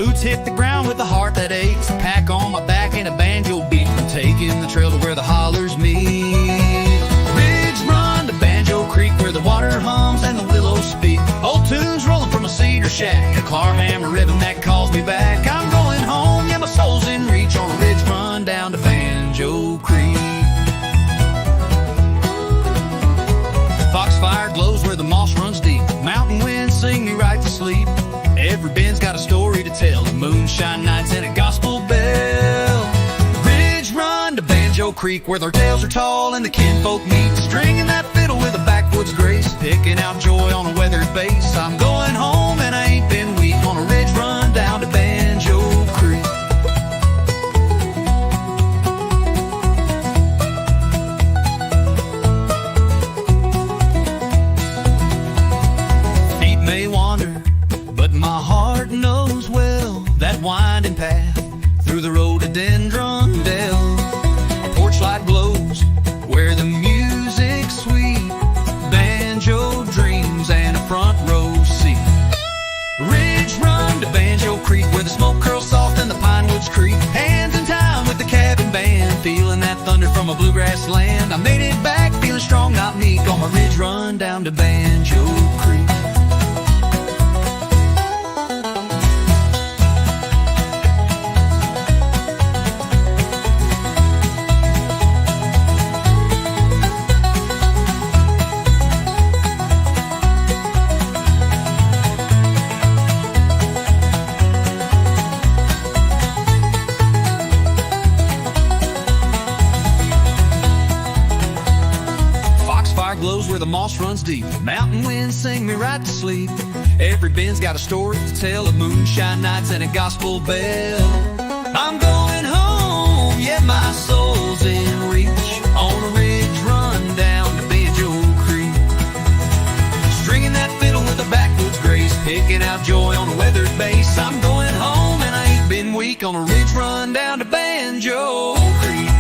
boots hit the ground with a heart that aches, a pack on my back and a banjo beat. I'm taking the trail to where the hollers meet. Ridge run to Banjo Creek where the water hums and the willows speak. Old tunes rolling from a cedar shack, a clawhammer rhythm that calls me back. I'm going home, yeah, my soul's in reach on a ridge run down to Banjo Creek. Foxfire glows where the moss runs deep. Mountain winds sing me right to sleep. Every bend's got a story to tell, the moonshine nights and a gospel bell. Ridge run to Banjo Creek where their tales are tall and the kinfolk meet. Stringing that fiddle with a backwoods grace, picking out joy on a weathered bass. I'm going home and I ain't been weak on a ridge run down to Banjo Creek. Feet may wander, but my heart knows well that winding path through the rhododendron dell. A porch light glows where the music's sweet, banjo dreams and a front row seat. Ridge run to Banjo Creek where the smoke curls soft and the pine woods creak. Hands in time with the cabin band, feeling that thunder from a bluegrass land. I made it back feeling strong, not meek, on my ridge run down to Banjo Creek. Glows where the moss runs deep. Mountain winds sing me right to sleep. Every bend's got a story to tell, of moonshine nights and a gospel bell. I'm going home, yeah, my soul's in reach on a ridge run down to Banjo Creek. Stringing that fiddle with a backwoods grace, picking out joy on a weathered bass. I'm going home and I ain't been weak on a ridge run down to Banjo Creek.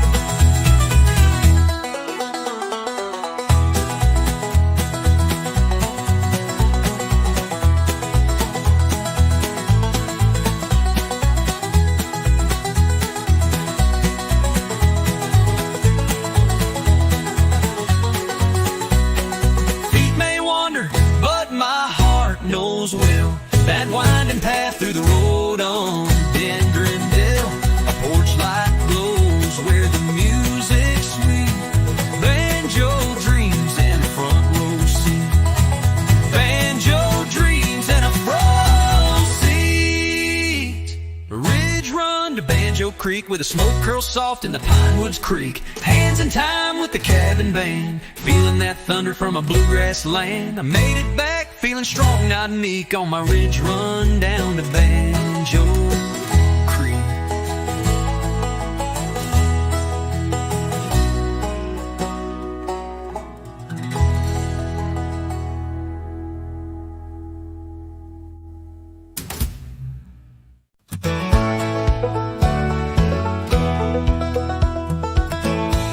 Knows well that winding path through the rhododendron dell. A porch light glows where the music's sweet, banjo dreams and a front row seat. Banjo dreams and a front seat. Ridge run to Banjo Creek where the smoke curls soft in the pine woods creek. Hands in time with the cabin band, feeling that thunder from a bluegrass land. I made it back feeling strong, not meek, on my ridge run down to Banjo Creek.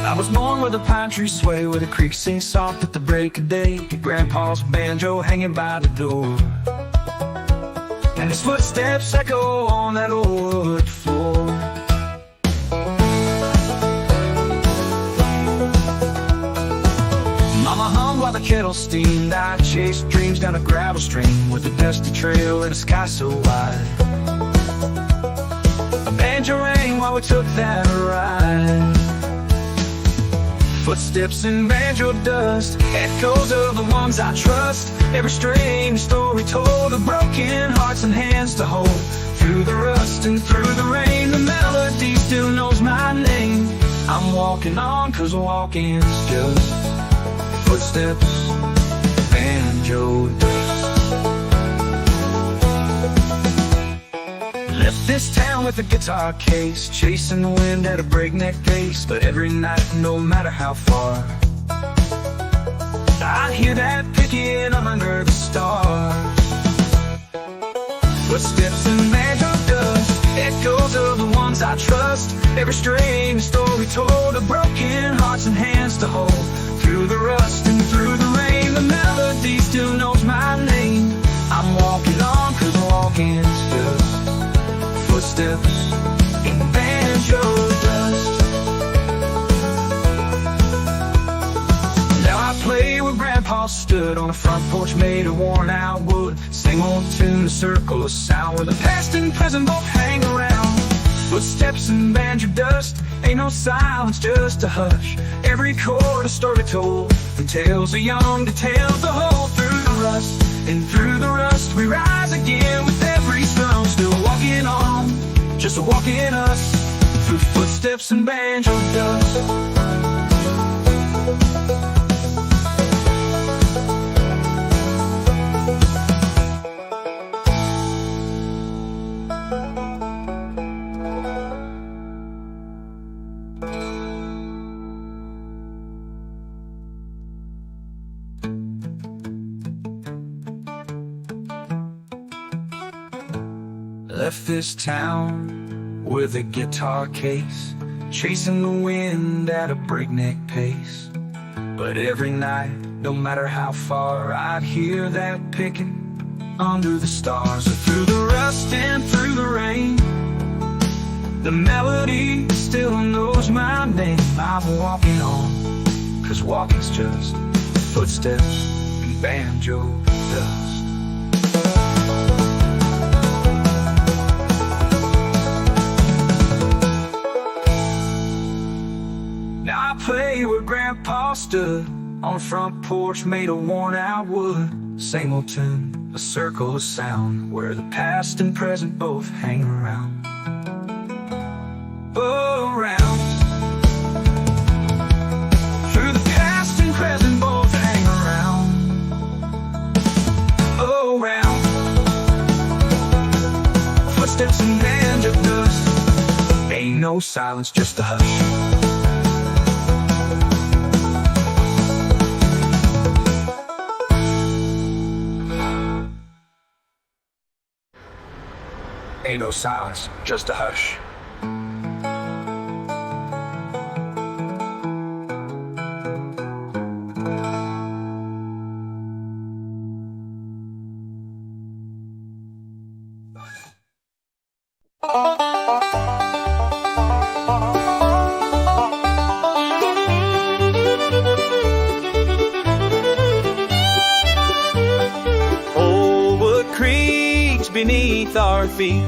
I was born where the pine trees sway, where the creek sings soft at the break of day. Grandpa's banjo hanging by the door, and his footsteps echo on that old wood floor. Mama hummed while the kettle steamed. I chased dreams down a gravel stream with a dusty trail and a sky so wide. A banjo rang while we took that ride. Footsteps in banjo dust, echoes of the ones I trust. Every strange story told of broken hearts and hands to hold. Through the rust and through the rain, the melody still knows my name. I'm walking on, 'cause walking's just footsteps, banjo dust. Left this town with a guitar case, chasing the wind at a breakneck pace. But every night, no matter how far, I hear that picking under the stars. Footsteps in banjo dust, echoes of the ones I trust. Every strange story told of broken hearts and hands to hold. Through the rust and through the rain, the melody still knows my name. I'm walking on, 'cause walking's just stood on a front porch made of worn out wood. Same old tune, a circle of sound where the past and present both hang around. Footsteps and banjo dust, ain't no silence, just a hush. Every chord a story told, from tales of young to tales of old. Through the rust, and through the rust we rise again with every stone. Still walking on, just walking us, through footsteps and banjo dust. Left this town with a guitar case, chasing the wind at a breakneck pace. But every night, no matter how far, I'd hear that picking under the stars. Or through the rust and through the rain, the melody still knows my name. I'm walking on, 'cause walking's just footsteps and banjo dust. Now I play where Grandpa stood, on a front porch made of worn out wood. Same old tune, a circle of sound, where the past and present both hang around. Oh, around. Through the past and present both hang around. Oh, around. Footsteps and banjo dust, ain't no silence, just a hush. Ain't no silence, just a hush. Old wood creaks beneath our feet.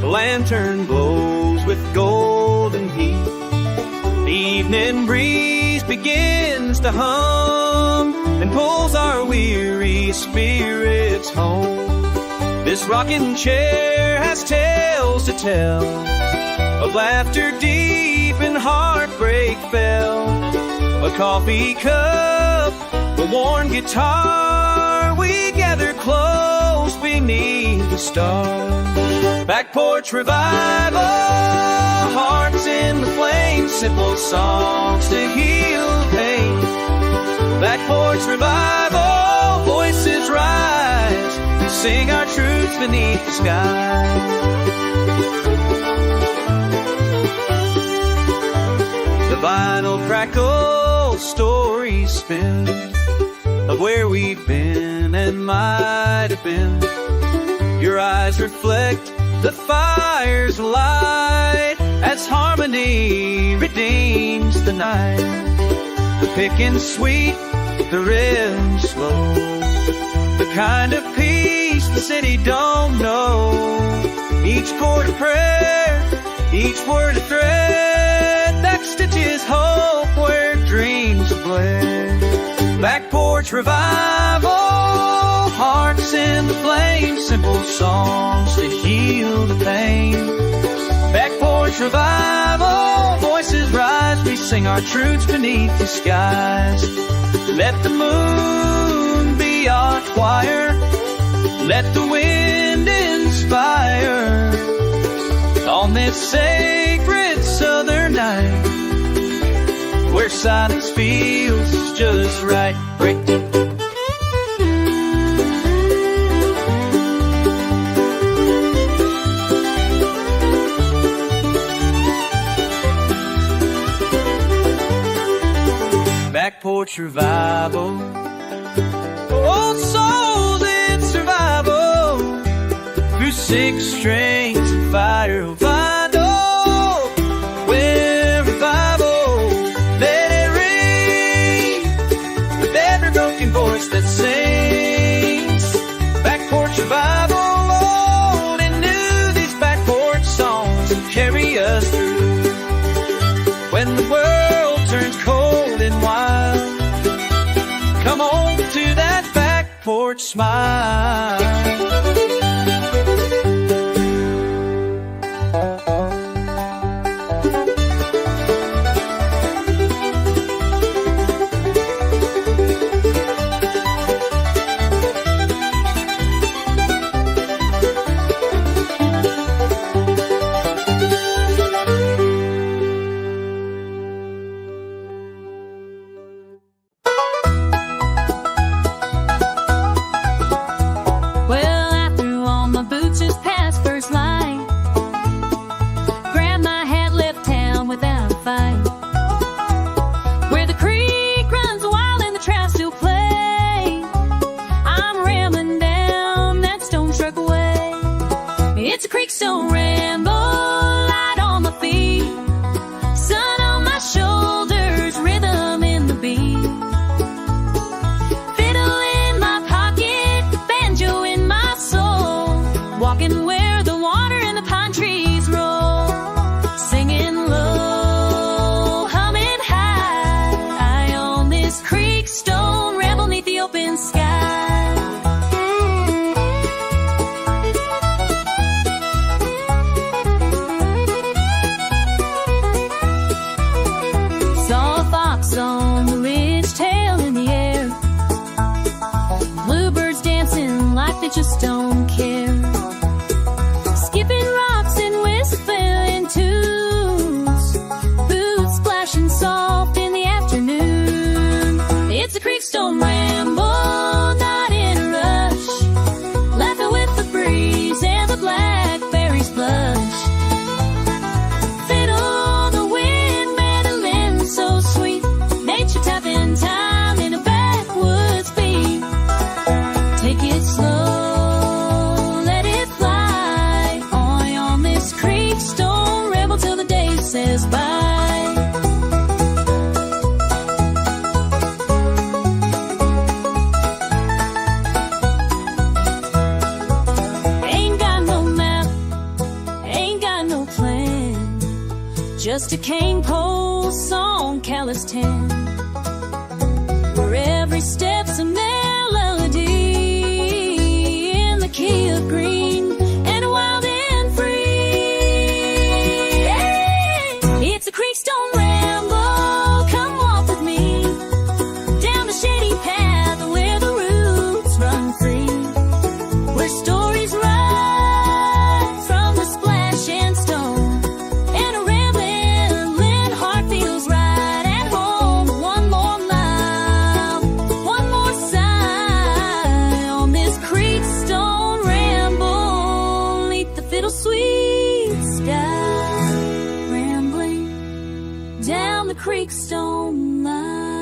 The lantern glows with golden heat. The evening breeze begins to hum and pulls our weary spirits home. This rocking chair has tales to tell of laughter deep and heartbreak felt. A coffee cup, a worn guitar, we gather close beneath the stars. Back porch revival, hearts in the flames, simple songs to heal pain. Back porch revival, voices rise, we sing our truths beneath the sky. The vinyl crackles, stories spin of where we've been and might have been. Your eyes reflect the fire's light as harmony redeems the night. The picking's sweet, the rhythm slow, the kind of peace the city don't know. Each chord a prayer, each word a thread that stitches hope where dreams fled. Back porch revival, hearts in the flame, simple songs to heal the pain. Back porch revival, voices rise, we sing our truths beneath the skies. Let the moon be our choir, let the wind inspire. On this sacred southern night, where silence feels just right. Break. Back porch revival, old souls in survival, through six strings of fire. Vinyl, where revival, let it ring with every broken voice that porch smile. Just don't care. Skipping rocks and whistling tunes, boots splashing soft in the afternoon. It's a Creekstone ramble, not in a rush, laughing with the breeze and the blackberries blush. Fiddle the wind, mandolin so sweet, nature tapping time in a backwoods beat. Take it slow, says bye. Ain't got no map, ain't got no plan, just a cane pole song, callous tan, where every step's a melody in the key of green and wild and free. It's a Creekstone ramble, come walk with me down the shady path where the roots run free, where stories rise from the splash and stone, and a rambling heart feels right at home. One more mile, one more sigh on this Creekstone ramble, neath the fiddle sweet sky, down the Creekstone line.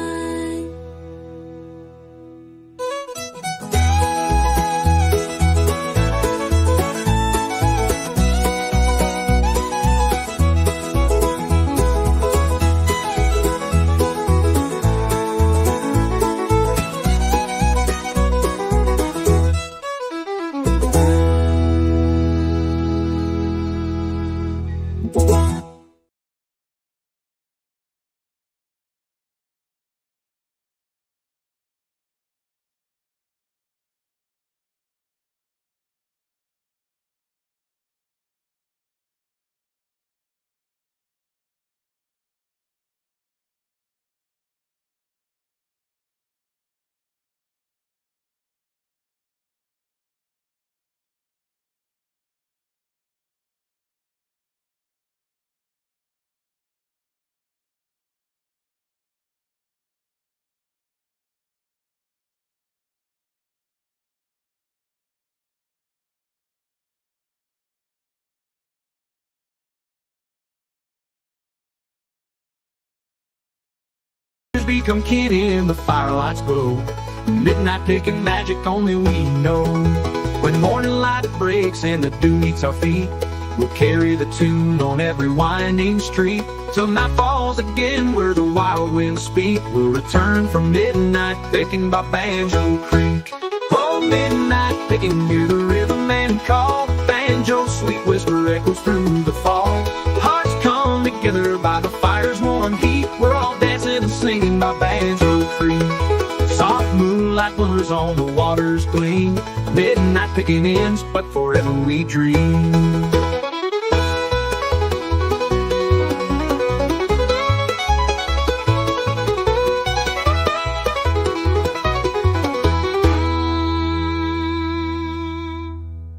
Become kin in the firelight's glow. Midnight picking magic only we know. When morning light breaks and the dew meets our feet, we'll carry the tune on every winding street till night falls again where the wild winds speak. We'll return from midnight picking by Banjo Creek. Oh, midnight picking, hear the rhythm and call. Banjo sweet whisper echoes through the fall. Hearts come together by the fire's warm heat. We're all dancing and singing by Banjo Creek. Soft moonlight moonlight glimmers on the waters gleam. Midnight picking ends, but forever we dream.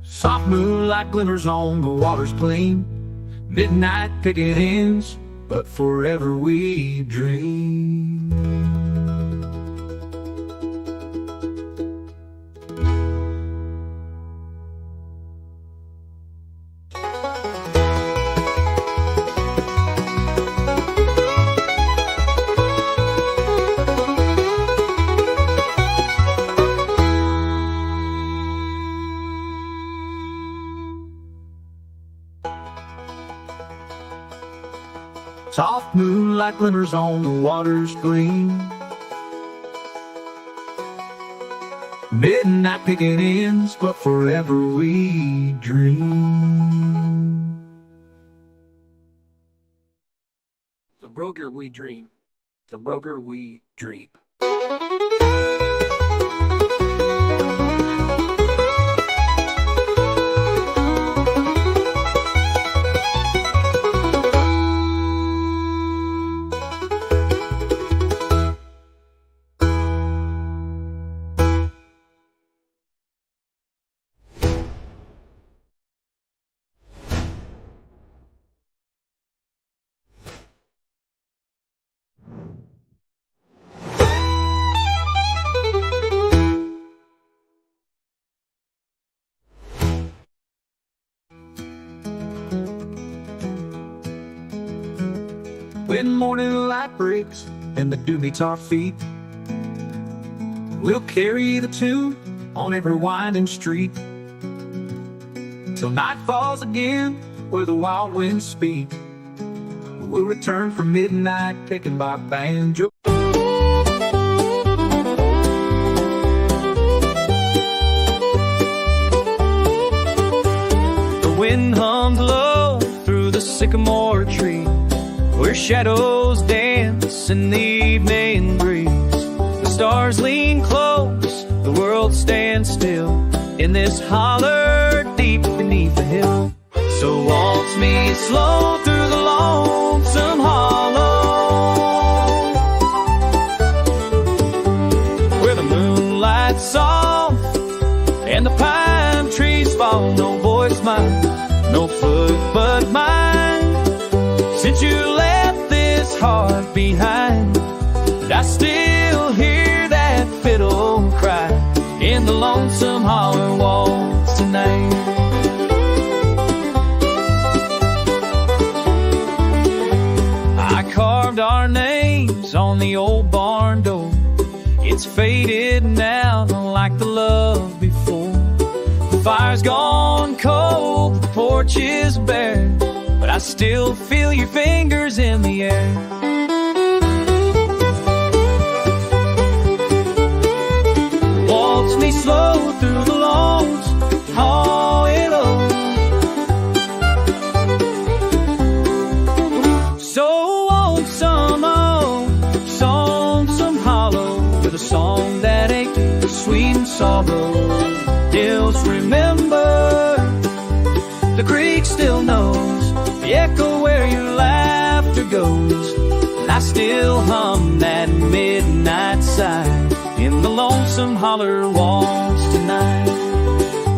Soft moonlight glimmers on the waters gleam. Midnight picking ends, but forever we dream. Soft moonlight glimmers on the waters gleam. Midnight picking ends, but forever we dream. The broker we dream. The broker we dream. When morning light breaks and the dew meets our feet, we'll carry the tune on every winding street till night falls again where the wild winds speak. We'll return from midnight taken by Banjor. The wind hums low through the sycamore tree, where shadows dance in the evening breeze. The stars lean close, the world stands still in this holler deep beneath the hill. So waltz me slow through the lonesome hollow, where the moonlight's soft and the pine trees fall. No voice mine, no foot but mine. Since you left this heart behind, I still hear that fiddle cry in the lonesome holler waltz tonight. I carved our names on the old barn door. It's faded now, like the love before. The fire's gone cold, the porch is bare, but I still feel your fingers in the air. Waltz me slow through the lawns, haul it over. So lonesome, some hollow, with a song that ain't sweet and sorrow. Hills remember, the creek still knows the echo where your laughter goes. And I still hum that midnight sigh in the lonesome holler waltz tonight.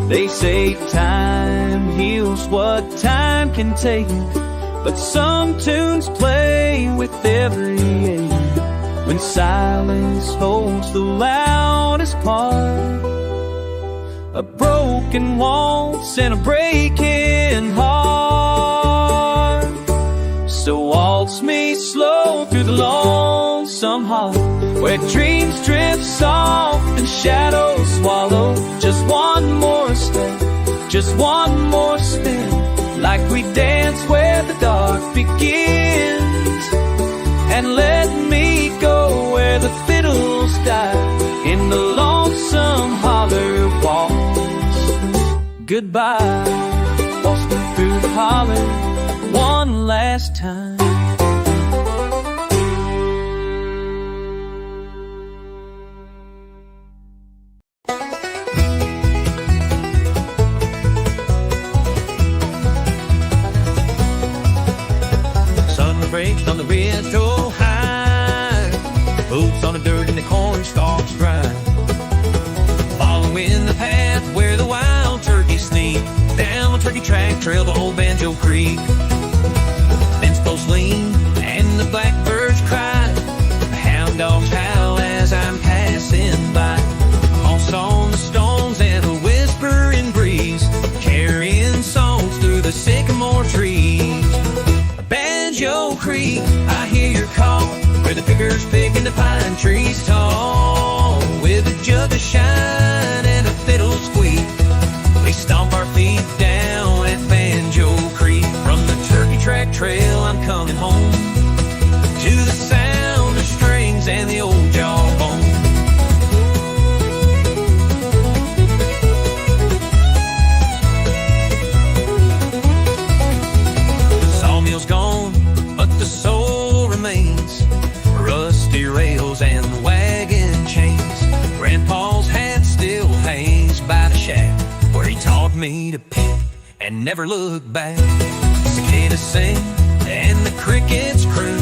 They say time heals what time can take, but some tunes play with every age. When silence holds the loudest part, a broken waltz and a breaking heart. So waltz me slow through the lonesome hollow, where dreams drift soft and shadows swallow. Just one more step, just one more spin, like we dance where the dark begins. And let me go where the fiddles die in the lonesome holler waltz. Goodbye, waltz me through the holler one last time. boots on the dirt and the corn stalks dry. Following the path where the wild turkeys sneak, down the turkey track trail to old Banjo Creek. Fence posts lean and the blackbirds cry, the hound dogs howl as I'm passing by. Moss on the stones and a whispering breeze, carrying songs through the sycamore trees. Banjo Creek, I hear your call, where the pickers picking the pine trees tall. With a jug of shine and a fiddle squeak, we stomp our feet down at Banjo Creek. From the turkey track trail I'm coming home, to the sound of strings and the old jawbone. Sawmill's gone, but the soul remains, rusty rails and wagon chains. Grandpa's hat still hangs by the shack where he taught me to pick and never look back. Cicadas sing and the crickets croon,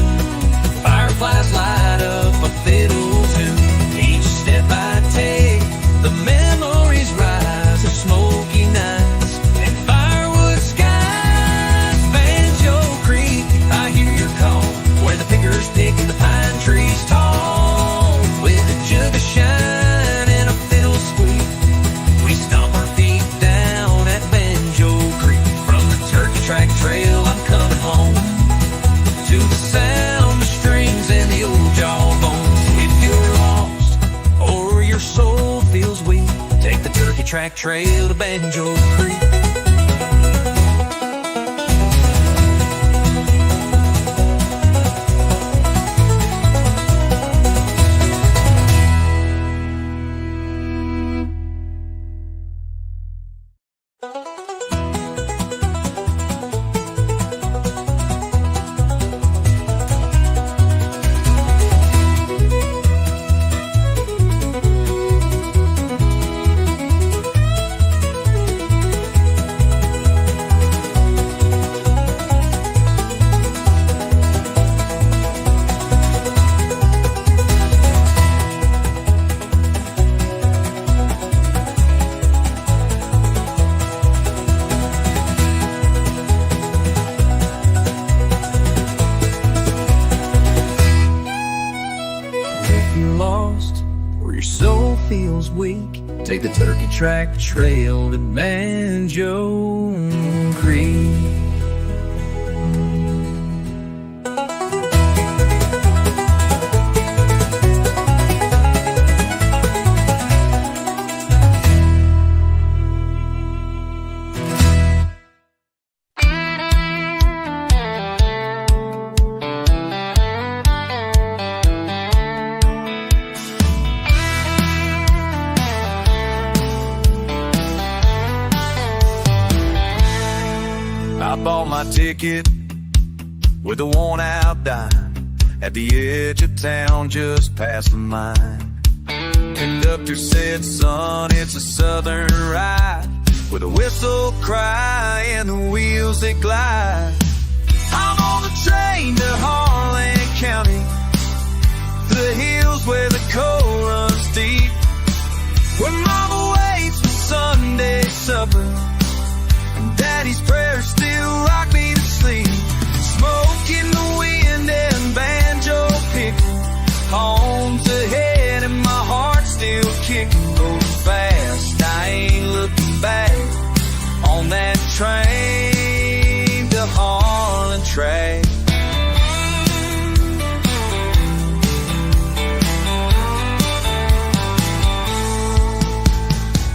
fireflies light up a fiddle tune. Each step I take, the memories rise of smoky nights and firewood skies. Banjo Creek, I hear your call, where the pickers picking the pine trees tall. With a jug of shine and a fiddle squeak, we stomp our feet down at Banjo Creek. From the turkey track trail I'm coming home, to the sound of strings and the old jawbone. If you're lost or your soul feels weak, take the turkey track trail to Banjo Creek. Take the turkey track trail to Banjo Creek. I bought my ticket with a worn-out dime at the edge of town just past the mine. Conductor said, son, it's a southern ride, with a whistle cry and the wheels that glide. I'm on the train to Harlan County, the hills where the coal runs deep, where mama waits for Sunday supper, Daddy's prayers still rock me to sleep. Smoke in the wind and banjo picking, home's ahead and my heart's still kicking. Going fast, I ain't looking back on that train to Harlan track.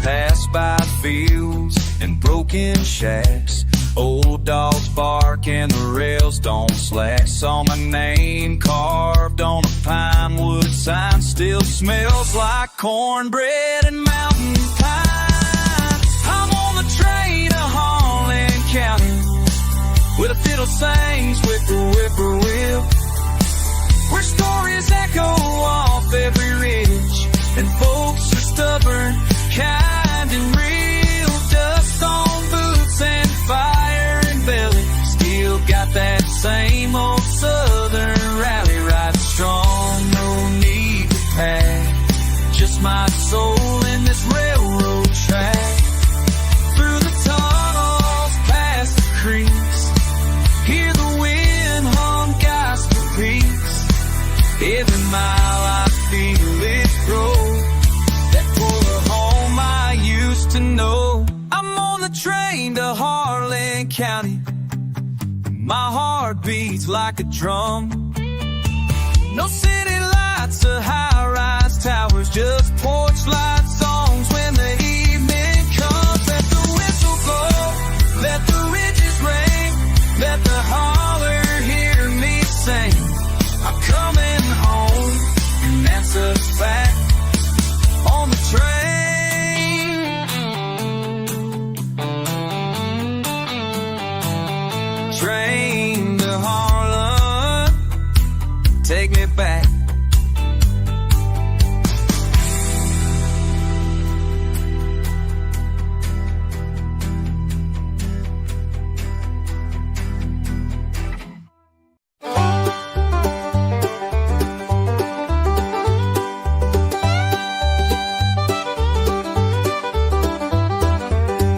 Pass by fields and broken shacks, old dogs bark and the rails don't slack. Saw my name carved on a pine wood sign, still smells like cornbread and mountain pine. I'm on the train to Harlan County, where the fiddle sings with the whippoorwill, where stories echo off every ridge and folks are stubborn, kind and real. Dust on boots and fire and belly, still got that same old southern rally, riding strong, no need Every mile I feel it grow. That poor home I used to know. I'm on the train to Harlan County. My heart beats like a drum. No city lights or high-rise towers, just porch light songs when the evening comes. Let the whistle blow, let the ridges ring, let the holler hear me sing. I'm coming home, and that's a fact. On the train to Harlan, take me back.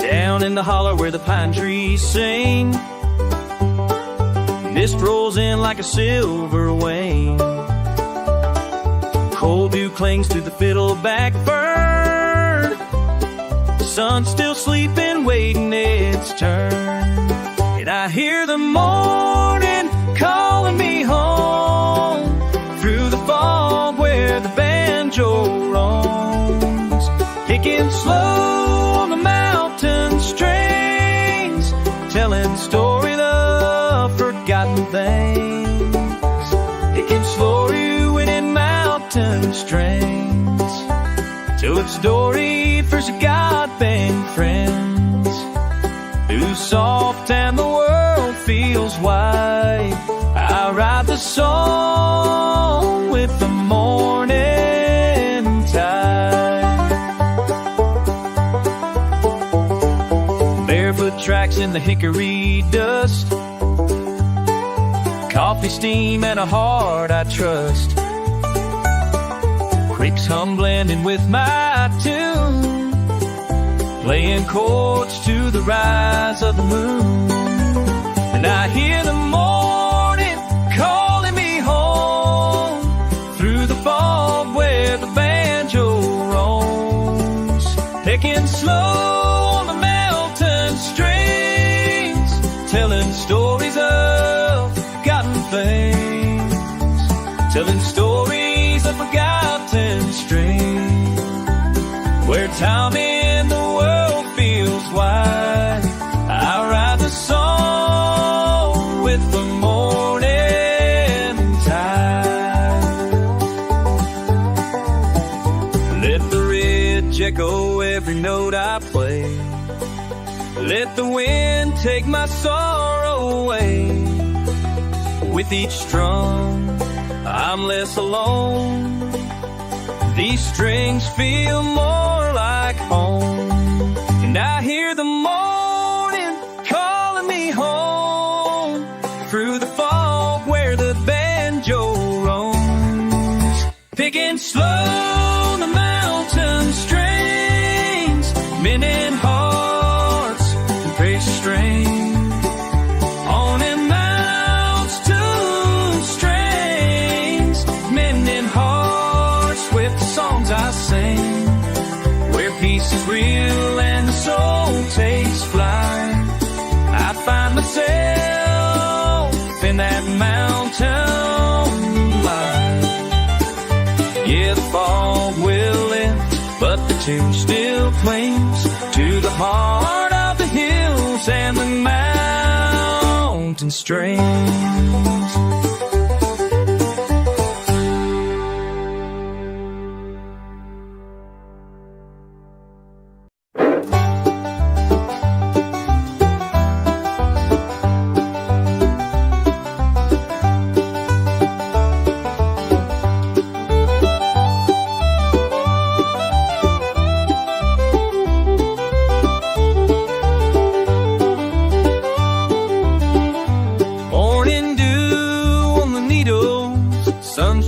Down in the holler where the pine trees sing, mist rolls in like a silver wing. Cold dew clings to the fiddleback fern. The sun's still sleeping, waiting its turn. And I hear the morning calling me home through the fog where the banjo roams, picking slow on the mountain strings, telling stories of forgotten things. Picking slow in mountain strings, telling story for some God-bent friends, who's soft and the world feels wide. I ride the song with the morning tide. Barefoot tracks in the hickory dust, coffee steam and a heart I trust. Creeks hum blending with my tune, playing chords to the rise of the moon. And I hear the morning calling me home through the fog where the banjo roams, picking slow on the mountain strings, telling stories of forgotten things, telling stories of forgotten strings, where time in the world feels wide. I ride the song with the morning tide. Let the ridge echo every note I play, let the wind take my sorrow away. With each strum, I'm less alone. These strings feel more like home. And I hear the morning calling me home through the fog where the banjo roams, picking slow the mountain strings, mending hearts and praise the strings. I sing where peace is real and the soul takes flight. I find myself in that mountain light. Yeah, the fog will lift, but the tune still clings to the heart of the hills and the mountain streams.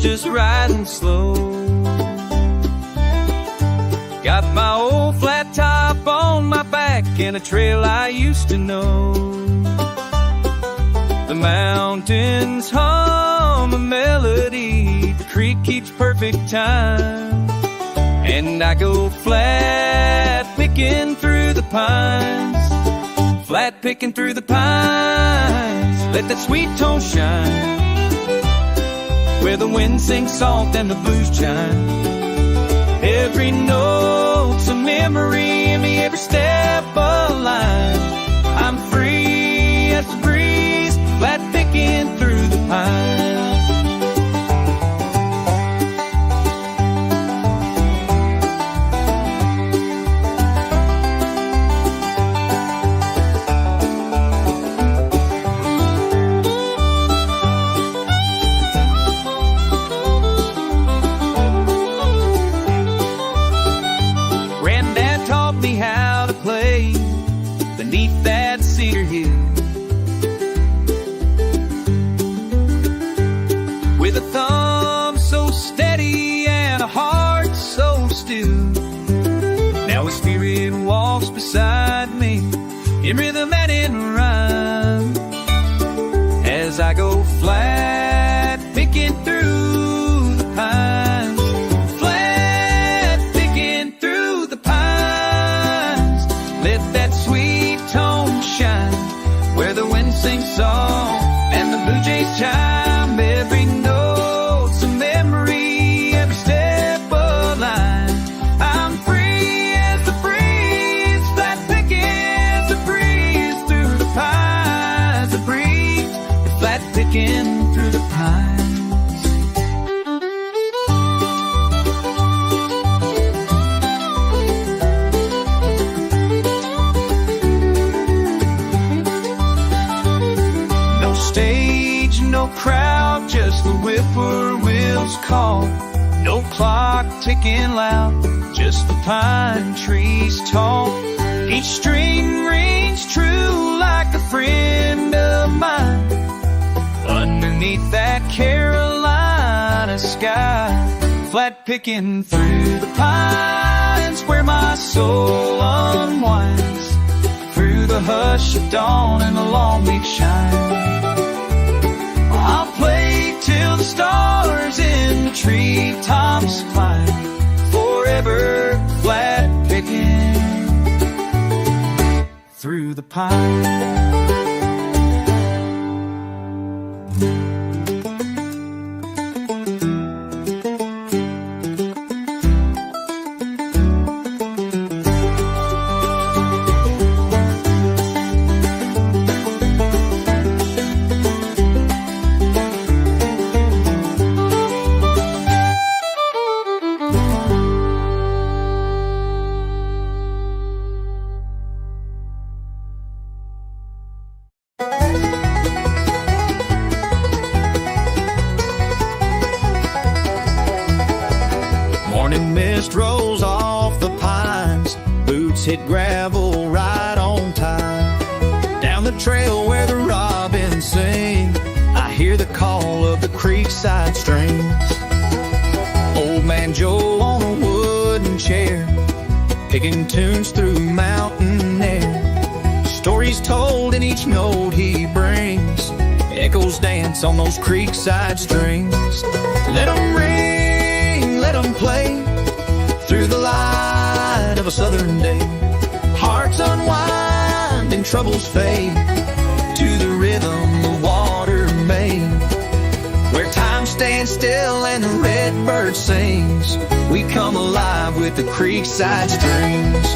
Just riding slow, got my old flat top on my back and a trail I used to know. The mountains hum a melody to creek keeps perfect time. And I go flat picking through the pines, flat picking through the pines. Let that sweet tone shine, where the wind sings soft and the blues chime. Every note's a memory in me, every step a line. I'm free as the breeze, flat picking through the pines. Beneath that cedar hill, with a thumb so steady and a heart so still. Now a spirit walks beside me, in rhythm and in rhyme, as I go flat picking through the pines, flat picking through the pines. Let that sweet tone shine, where the wind sings soft and the blue jays chime. Every note's a memory, every step a line. I'm free as the breeze, flat picking the breeze through the pines. The breeze, flat picking through the pines. No crowd, just the whippoorwill's call. No clock ticking loud, just the pine trees tall. Each string rings true like a friend of mine. Underneath that Carolina sky, flat picking through the pines, where my soul unwinds, through the hush of dawn and the long week shine. I'll play till the stars in the treetops climb, forever flat picking through the pine. Rolls off the pines, boots hit gravel right on time. Down the trail where the robins sing, I hear the call of the creekside streams. Old man Joe on a wooden chair, picking tunes through mountain air. Stories told in each note he brings, echoes dance on those creekside strings. Let 'em ring, let 'em play, through the light of a southern day. Hearts unwind and troubles fade, to the rhythm the water made. Where time stands still and the redbird sings, we come alive with the creekside strings.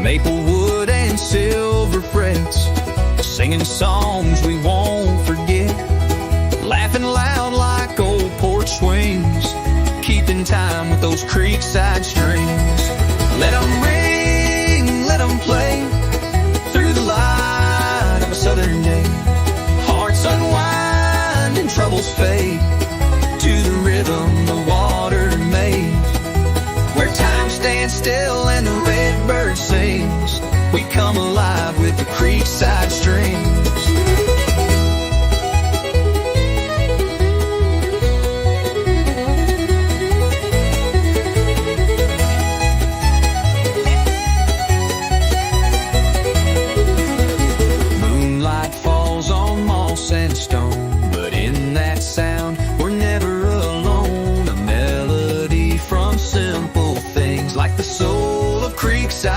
Maple wood and silver frets, singing songs we won't forget, laughing loud like old porch swings, keeping time with those creekside strings. Let 'em ring, let 'em play, through the light of a southern day. Hearts unwind and troubles fade, to the rhythm the water made. Where time stands still and the redbird sings, we come alive with the creekside strings.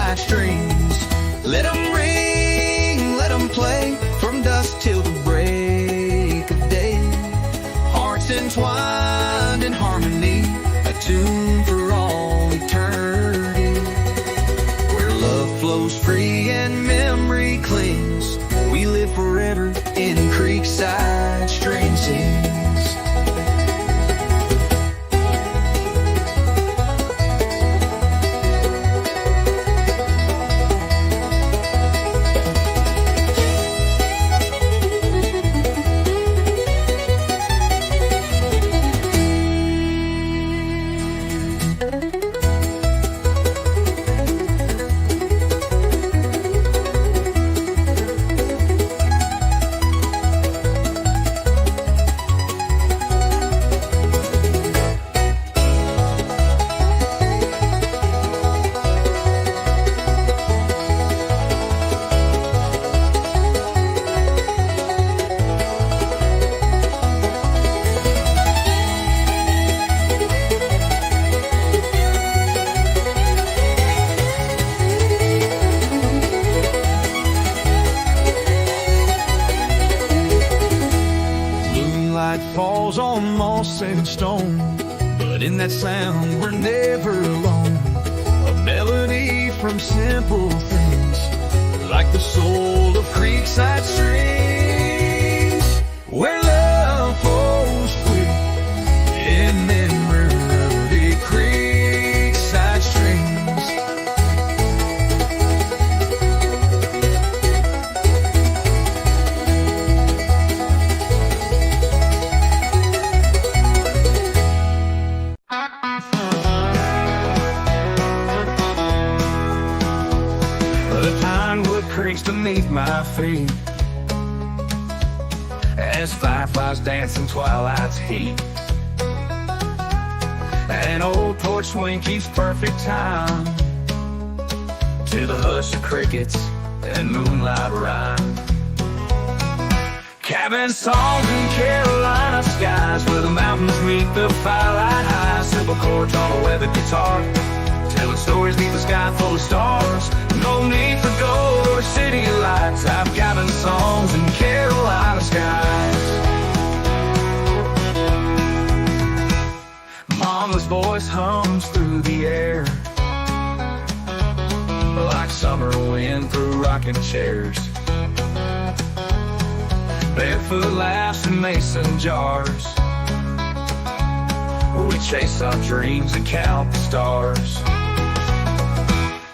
creekside strings. Let them ring, let them play from dusk till the break of day. Hearts entwined in harmony, a tune for all eternity. Where love flows free and memory clings, we live forever in creekside string sings. Falls on moss and stone, but in that sound we're never alone. A melody from simple things, like the soul of creekside strings, where love flows free in memory of creekside strings. Creaks beneath my feet as fireflies dance in twilight's heat. An old porch swing keeps perfect time to the hush of crickets and moonlight rhyme. Cabin songs in Carolina skies, where the mountains meet the firelight highs. Simple chords on a weathered guitar, telling stories beneath the sky full of stars. No need for gold or city lights, I've cabin songs in Carolina skies. Mama's voice hums through the air, like summer wind through rocking chairs. Barefoot laughs in mason jars, we chase our dreams and count the stars.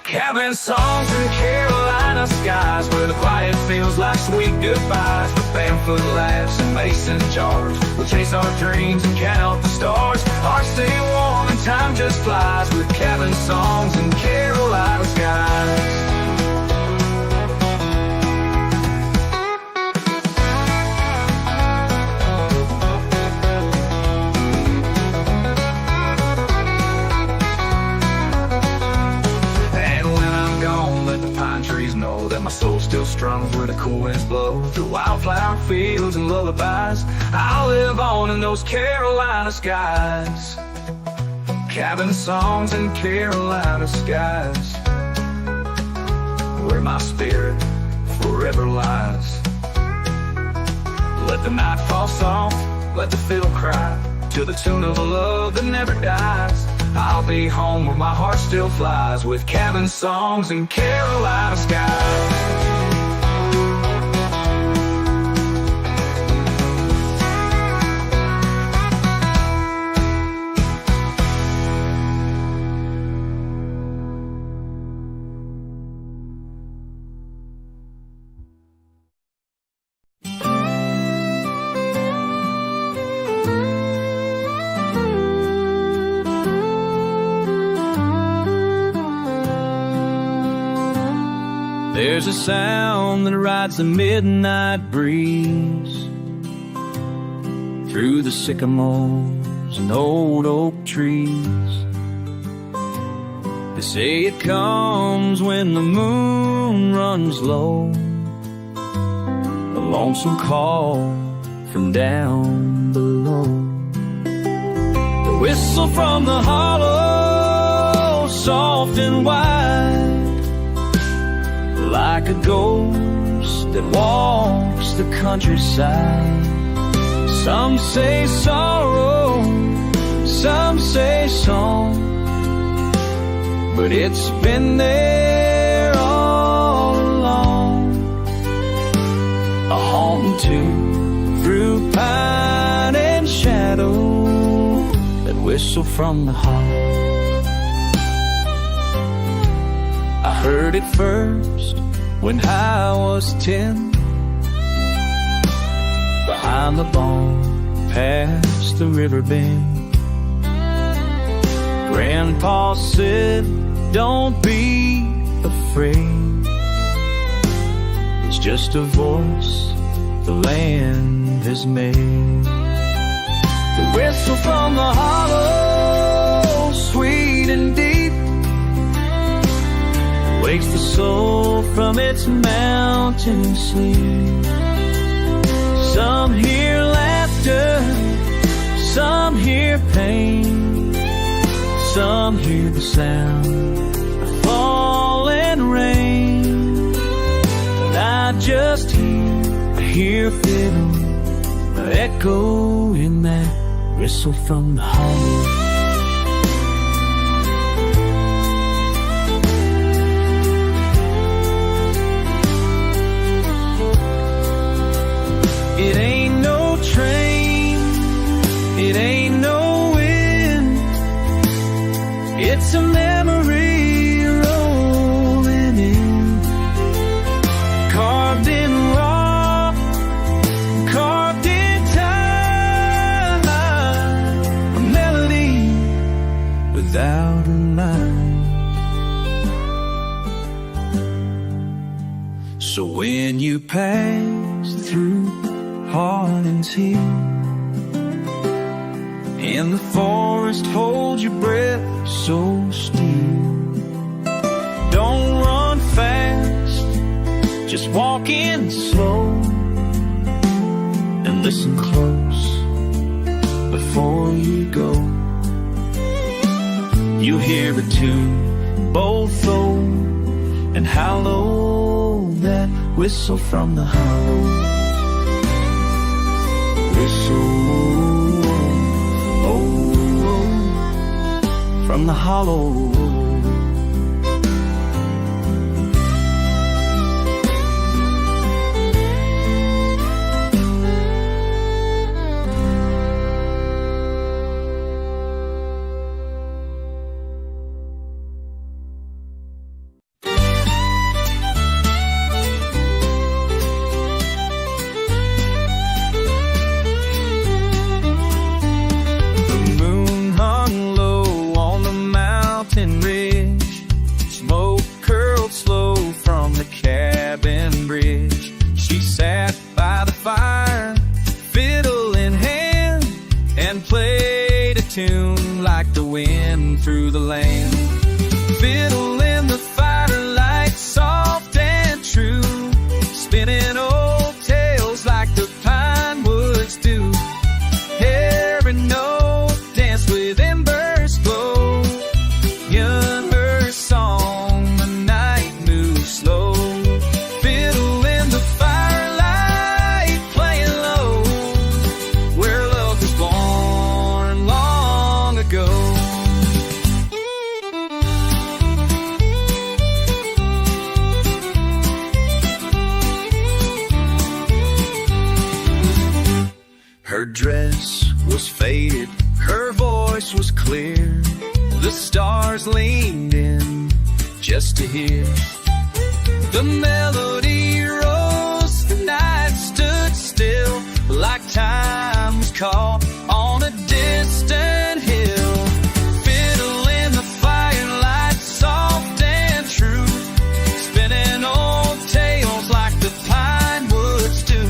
Cabin songs in Carolina skies, where the quiet feels like sweet goodbyes. With barefoot laughs and mason jars, we'll chase our dreams and count the stars. Hearts stay warm and time just flies, with cabin songs in Carolina skies. That my soul still strums where the cool winds blow. Through wildflower fields and lullabies, I'll live on in those Carolina skies. Cabin songs in Carolina skies, where my spirit forever lies. Let the night fall soft, let the fiddle cry, to the tune of a love that never dies. I'll be home where my heart still flies, with cabin songs in Carolina skies. There's a sound that rides the midnight breeze through the sycamores and old oak trees. They say it comes when the moon runs low, a lonesome call from down below. The whistle from the hollow, soft and wide, like a ghost that walks the countryside. Some say sorrow, some say song, but it's been there all along. A haunting through pine and shadow that whistle from the hollow. I heard it first when I was 10, behind the barn, past the river bend. Grandpa said, don't be afraid, it's just a voice the land has made. The whistle from the hollow, sweet and deep, wakes the soul from its mountain sleep. Some hear laughter, some hear pain, some hear the sound of falling rain. And I just hear a fiddle, an echo in that whistle from the hollow. It ain't no train, it ain't no wind, it's a memory rolling in, carved in rock, carved in time, a melody without a line. So when you pass through Harlan's Hill, in the forest hold your breath so still. Don't run fast, just walk in slow, and listen close before you go. You hear a tune, both low and hollow, that whistle from the hollow. Whistle, oh, oh, from the hollow. Like the wind through the land, fiddle in the firelight, soft and true, spinning old tales like the pine woods do. Every note dance with embers glow, young her song, the night moves slow. Fiddle in the firelight, playing low, where love was born long ago. Her dress was faded, her voice was clear, the stars leaned in just to hear. The melody rose, the night stood still, like time was caught on a distant hill. Fiddle in the firelight, soft and true, spinning old tales like the pine woods do.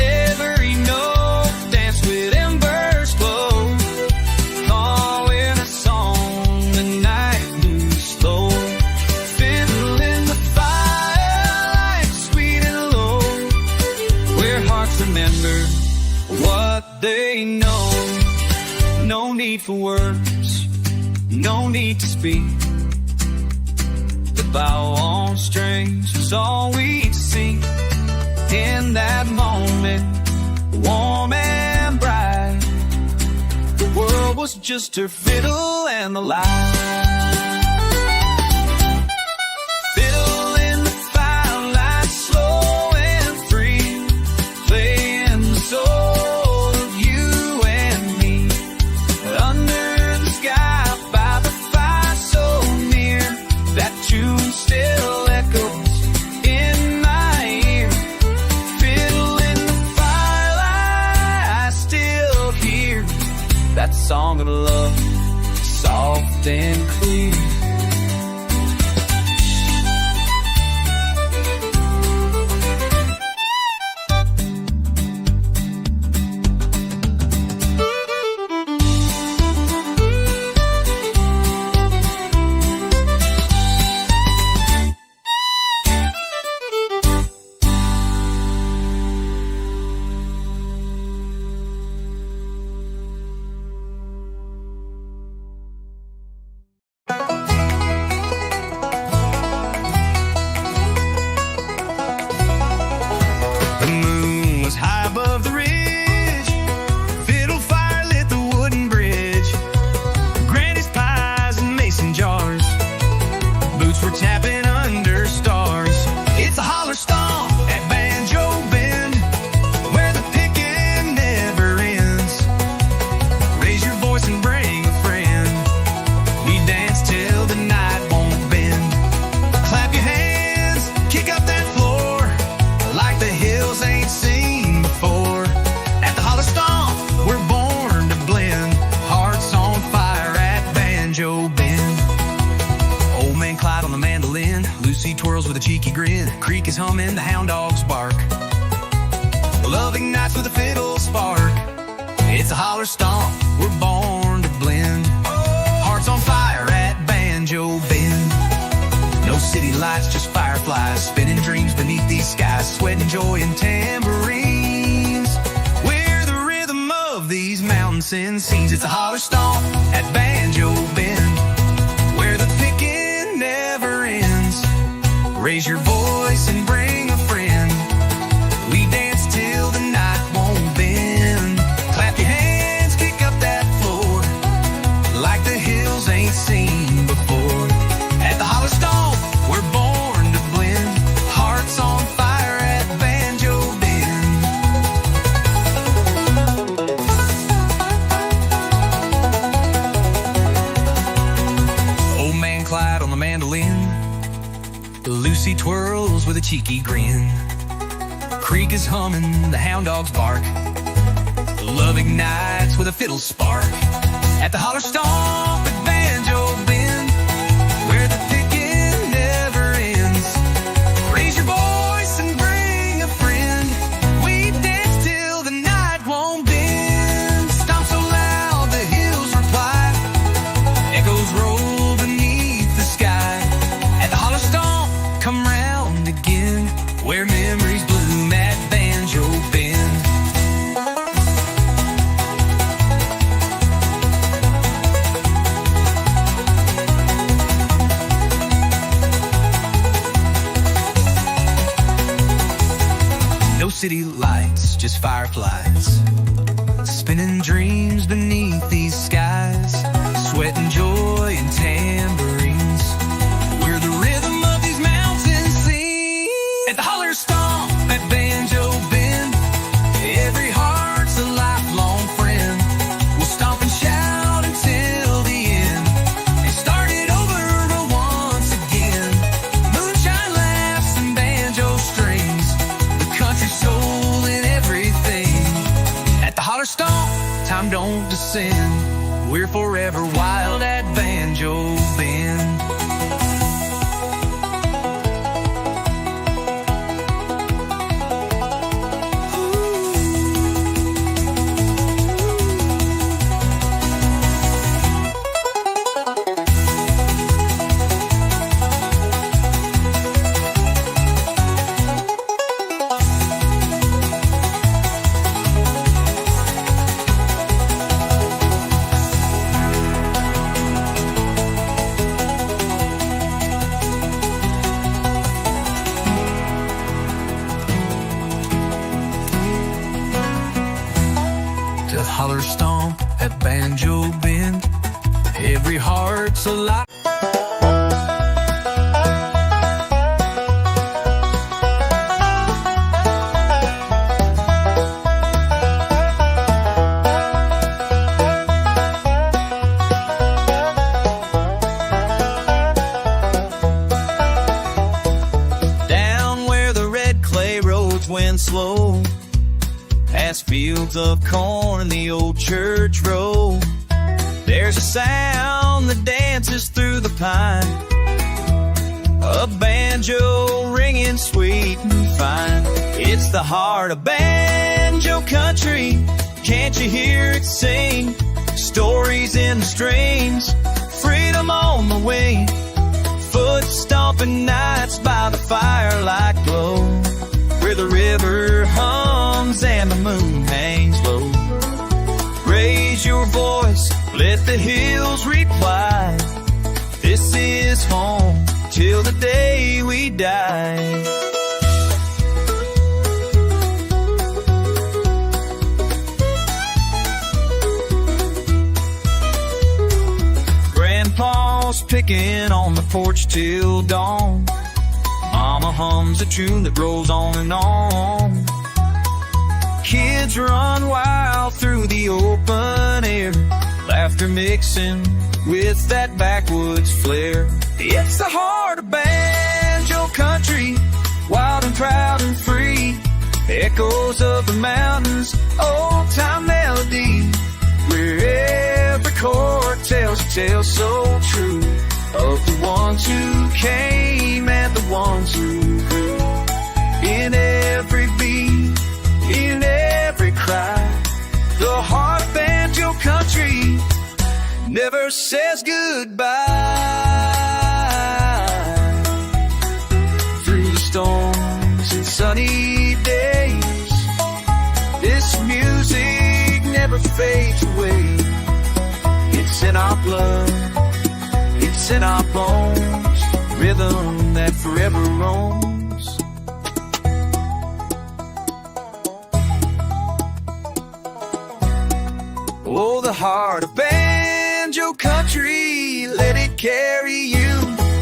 Every note danced with embers glow, calling a song, the night moves slow. Fiddle in the firelight, sweet and low, where hearts remember what they know. No need for words, no need to speak. The bow on strings was was all we'd see. In that moment, warm and bright, the world was just her fiddle and the light. Fiddle in the firelight, slow and free, playing the soul of you and me. Under the sky, by the fire so near, that tune still echoes in my ear. Fiddle in the firelight, I still hear that song of love, soft and clear. The moon was high above the ridge. Fiddle fire lit the wooden bridge. Granny's pies and mason jars. Boots were tapping under stars. It's a holler stomp at Banjo Bend, where the picking never ends. Raise your voice and bring a friend. We dance till the night won't bend. Clap your hands, kick up that floor, like the hills ain't seen before. At the holler stomp, we're born to blend. Hearts on fire at Banjo Bend. Old man Clyde on the mandolin, Lucy twirls with a cheeky grin. Creek is humming, the hound dogs bark. Love ignites with a fiddle spark. It's a holler stomp, we're born to blend. Hearts on fire at Banjo Bend. No city lights, just fireflies, spinning dreams beneath these skies. Sweat and joy and tambourines, we're the rhythm of these mountains and seas. It's a holler stomp at Banjo Bend, where the picking never ends. Raise your voice and bring a friend. We dance till the night won't bend. Clap your hands, kick up that floor, like the hills ain't seen before. At the holler stomp, we're born to blend. Hearts on fire at Banjo Bend. Old man Clyde on the mandolin, Lucy twirls with a cheeky grin. Creek is humming, the hound dogs bark. Love ignites with a fiddle spark. At the holler stomp at Banjo Bend, where the picking never ends. Raise your voice and bring a friend. We dance till the night won't bend. Stomp so loud the hills reply. Echoes roll beneath the sky. At the holler stomp, come round again, where memories bloom at Banjo Bend. No city lights, just fireflies, spinning dreams beneath these skies. Sweat and joy and tambourines, we're the rhythm of these mountains sing. At the holler stomp at Banjo Bend, every heart's a lifelong friend. We'll stomp and shout until the end, and start it over once again. Moonshine laughs and banjo strings, the country soul in everything. At the holler stomp, time don't descend. We're forever wild at Banjo Bend. rubber stomp at Banjo Bend. Every heart's alive. Down where the red clay roads went slow, past fields of corn and the old church road, there's a sound that dances through the pine, a banjo ringing sweet and fine. It's the heart of banjo country. Can't you hear it sing? Stories in the strings, freedom on the wing. Foot stomping nights by the firelight glow, where the river hums and the moon hangs low. Raise your voice, let the hills reply. This is home till the day we die. Grandpa's picking on the porch till dawn. Mama hums a tune that rolls on and on. Kids run wild through the open air, laughter mixing with that backwoods flair. It's the heart of banjo country, wild and proud and free. Echoes of the mountains, old-time melody, where every chord tells a tale so true of the ones who came and the ones who grew. In every beat, in every cry, the heart of banjo country never says goodbye. Through the storms and sunny days, this music never fades away. It's in our blood, it's in our bones, rhythm that forever roams. Oh, the heart of banjo country, let it carry you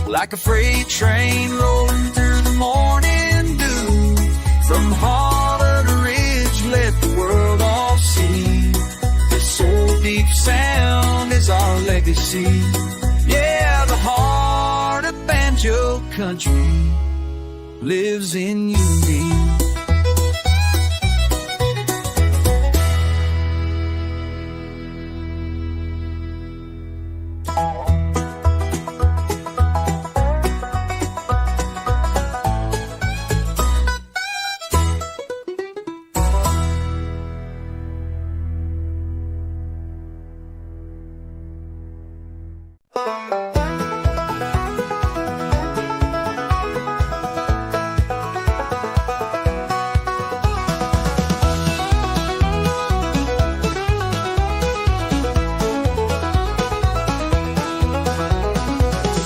like a freight train rolling through the morning dew. From hollow to ridge, let the world all see. This soul deep sound is our legacy. Yeah, the heart of banjo country lives in you and me.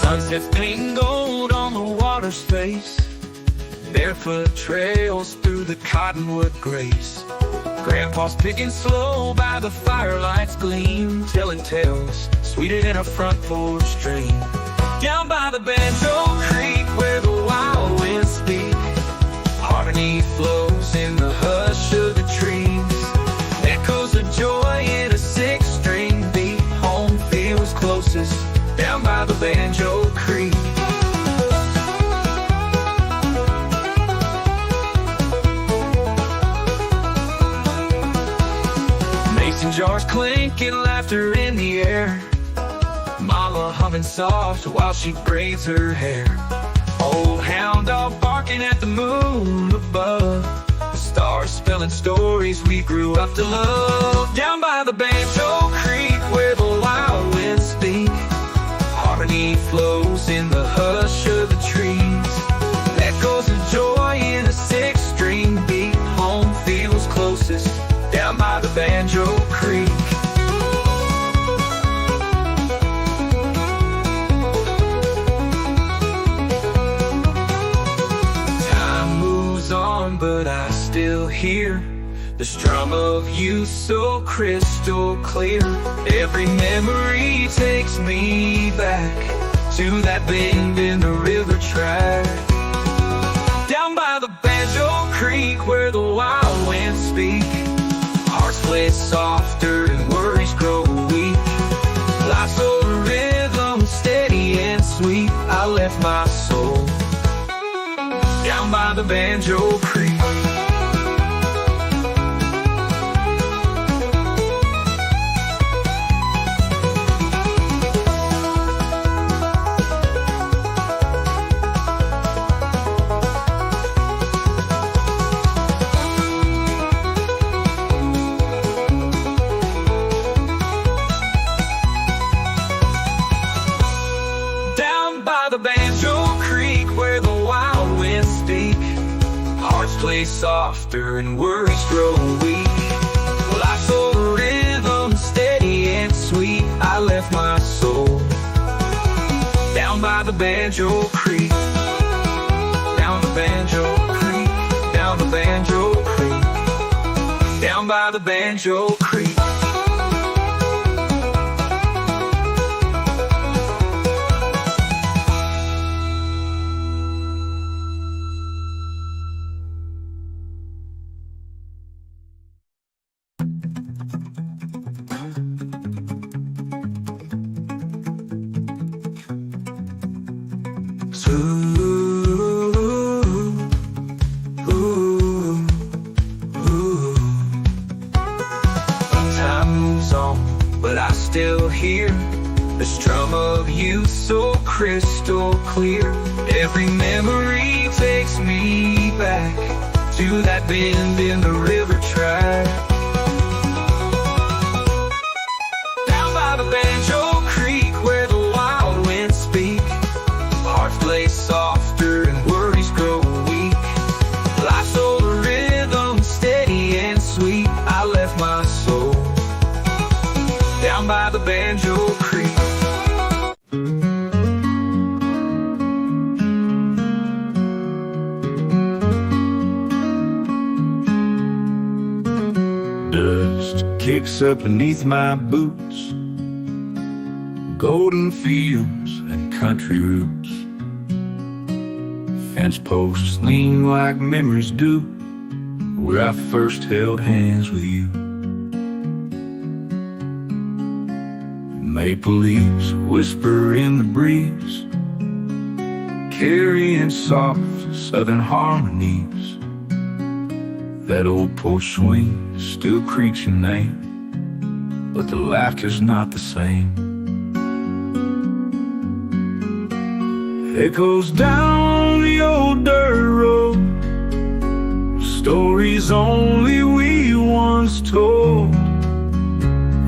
Sunset's painting gold on the water's face, barefoot trails through the cottonwood grace. Grandpa's picking slow by the firelight's gleam, telling tales sweeter than a front porch stream. Down by the Banjo Creek where the wild winds speak, harmony flows in the hush of the trees. Echoes of joy in a six-string beat, home feels closest down by the Banjo Creek. Mason jars clinking, laughter in the air, Mama humming soft while she braids her hair. Old hound dog barking at the moon above, the stars spelling stories we grew up to love. Down by the Banjo Creek where the wild winds speak, harmony flows in the hush of the trees. Echoes of joy in a six-string beat, home feels closest down by the Banjo Creek. Time moves on, but I still hear The strum of youth so crystal clear. Every memory takes me back to that bend in the river track. Down by the Banjo Creek where the wild winds speak, hearts play softer and worries grow weak. Life's a rhythm, steady and sweet. I left my soul down by the Banjo Creek. The Banjo Creek where the wild winds speak, hearts play softer and worries grow weak. Life's a rhythm, steady and sweet. I left my soul down by the Banjo Creek. Down the Banjo Creek, down the Banjo Creek, down by the Banjo Creek. Time moves on, but I still hear the strum of youth so crystal clear. Every memory takes me back to that bend in the river track. Down by the Banjo Creek where the wild winds speak, hearts play softer and worries grow weak. Life's a rhythm, steady and sweet. I left my soul down by the Banjo Creek. Dust kicks up beneath my boots, golden fields and country roots. Fence posts lean like memories do, where I first held hands with you. Maple leaves whisper in the breeze, carrying soft southern harmonies. That old porch swing still creaks your name, but the laughter's not the same. Echoes down the old dirt road, stories only we once told.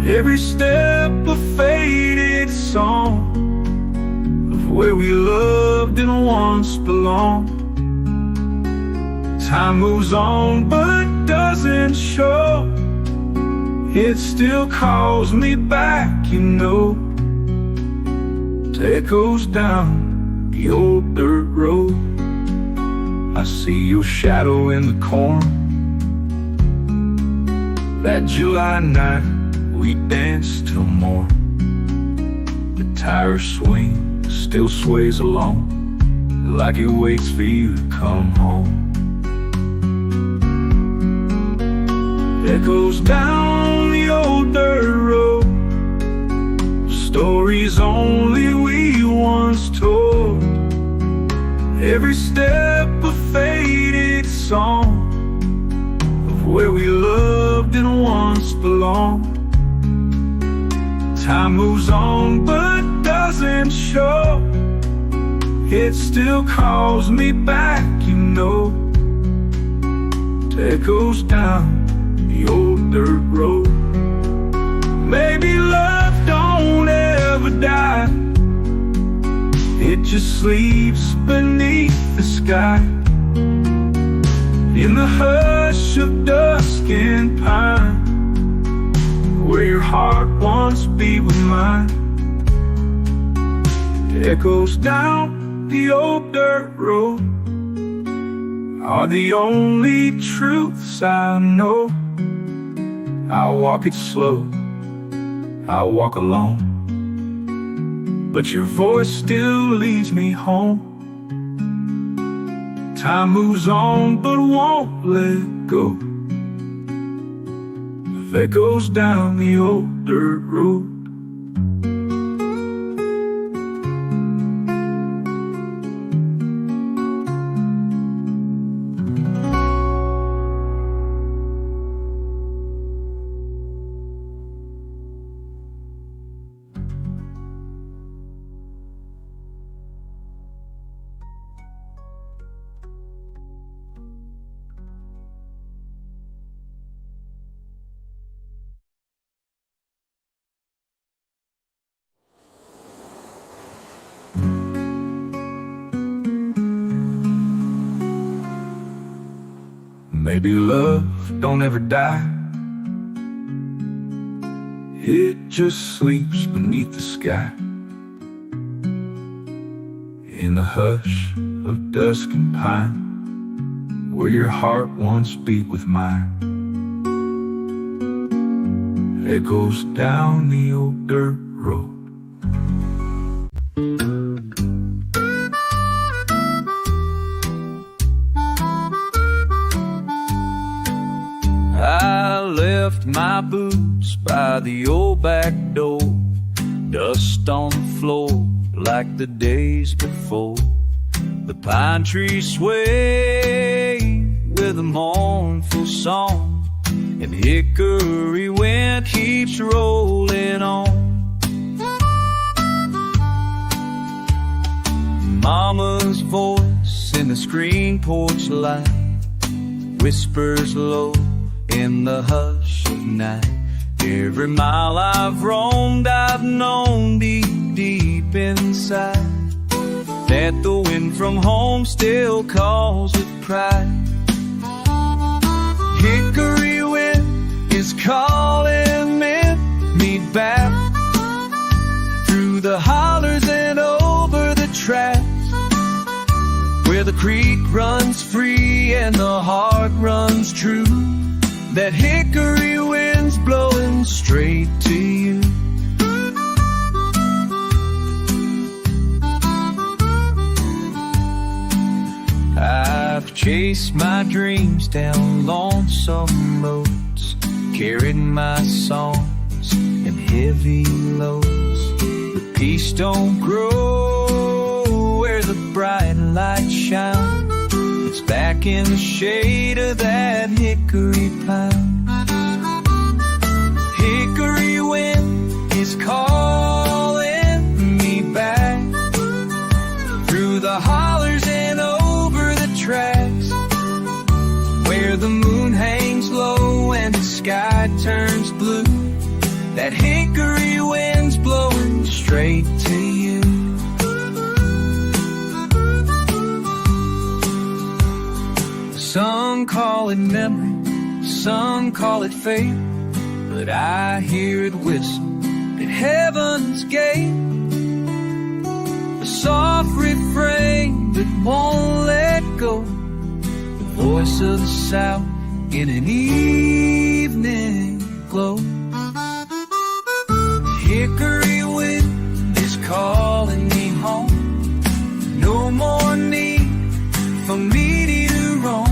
Every step a faded song of where we loved and once belonged. Time moves on but doesn't show, it still calls me back, you know. It echoes down the old dirt road. I see your shadow in the corn. That July night we danced till morn. The tire swing still sways along, like it waits for you to come home. Echoes down the old dirt road, stories only we once told. Every step a faded song of where we loved and once belonged. Time moves on but doesn't show, it still calls me back, you know. It echoes down the old dirt road. Maybe love don't ever die, it just sleeps beneath the sky. In the hush of dusk and pine, where your heart once beat with mine. It echoes down the old dirt road, are the only truths I know. I walk it slow, I walk alone, but your voice still leads me home. Time moves on but won't let go. That goes down the old dirt road. Maybe love don't ever die. It just sleeps beneath the sky. In the hush of dusk and pine, where your heart once beat with mine. Echoes down the old dirt road. I left my boots by the old back door, dust on the floor like the days before. The pine trees sway with a mournful song, and hickory wind keeps rolling on. Mama's voice in the screen porch light whispers low in the hush of night. Every mile I've roamed, I've known deep, deep inside that the wind from home still calls with pride. Hickory wind is calling me back through the hollers and over the tracks, where the creek runs free and the heart runs true. That hickory wind's blowing straight to you. I've chased my dreams down lonesome roads, carried my songs and heavy loads. The peace don't grow where the bright light shines. It's back in the shade of that hickory pine. Hickory wind is calling me back through the hollers and over the tracks, where the moon hangs low and the sky turns blue. That hickory wind's blowing straight to you. Some call it memory, some call it fate, but I hear it whistle at heaven's gate. A soft refrain that won't let go, the voice of the South in an evening glow. Hickory wind is calling me home. No more need for me to roam.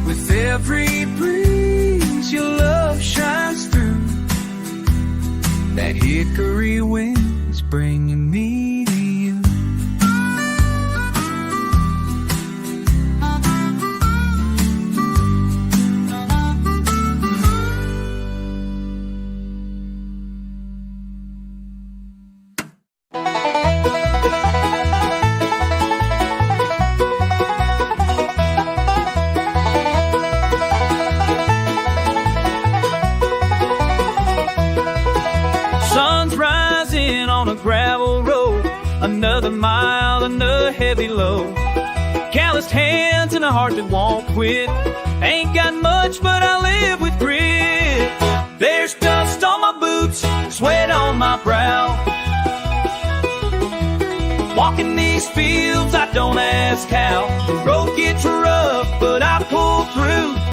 With every breeze your love shines through. That hickory wind's bringing me to you. Gravel road, another mile, another heavy load. Calloused hands and a heart that won't quit. Ain't got much, but I live with grit. There's dust on my boots, sweat on my brow. Walking these fields, I don't ask how. The road gets rough.